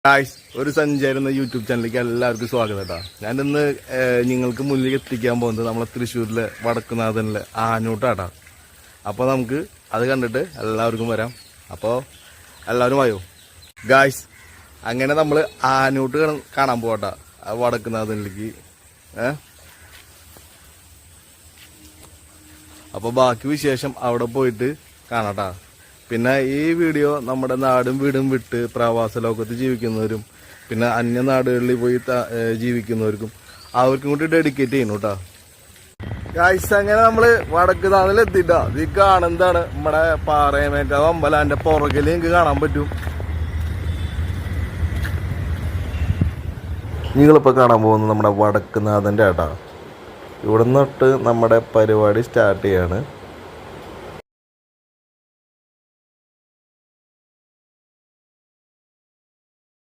Guys, ഒരു സഞ്ചാരം എന്ന യൂട്യൂബ് ചാനലിലേക്ക് എല്ലാവർക്കും സ്വാഗതം കേട്ടോ. ഞാനിന്ന് നിങ്ങൾക്ക് മുന്നിൽ എത്തിക്കാൻ പോകുന്നത് നമ്മളെ തൃശ്ശൂരിലെ വടക്കുന്നാഥനിലെ ആനൂട്ടാട്ടാ. അപ്പോൾ നമുക്ക് അത് കണ്ടിട്ട് എല്ലാവർക്കും വരാം. അപ്പോൾ എല്ലാവരും വായോ ഗായ്സ്. അങ്ങനെ നമ്മൾ ആനൂട്ട് കാണാൻ പോകട്ടാ, വടക്കുന്നാഥനിലേക്ക്. അപ്പോൾ ബാക്കി വിശേഷം അവിടെ പോയിട്ട് കാണാട്ടാ. പിന്നെ ഈ വീഡിയോ നമ്മുടെ നാടും വീടും വിട്ട് പ്രവാസ ലോകത്ത് ജീവിക്കുന്നവരും പിന്നെ അന്യനാടുകളിൽ പോയി ജീവിക്കുന്നവർക്കും അവർക്കും കൂടി ഡെഡിക്കേറ്റ് ചെയ്യുന്നു കേട്ടോ. ഗായ്സ്, അങ്ങനെ നമ്മള് വടക്കുന്നാഥനിൽ എത്തിട്ടാ. ഇത് കാണുന്നതാണ് നമ്മുടെ പാറയമേറ്റ അമ്പലാന്റെ പുറകിൽ നിങ്ങൾക്ക് കാണാൻ പറ്റും. നിങ്ങളിപ്പോൾ കാണാൻ പോകുന്നത് നമ്മുടെ വടക്കുന്നാഥൻ്റെ ആട്ടാ. ഇവിടെ നിന്നിട്ട് നമ്മുടെ പരിപാടി സ്റ്റാർട്ട് ചെയ്യാണ്.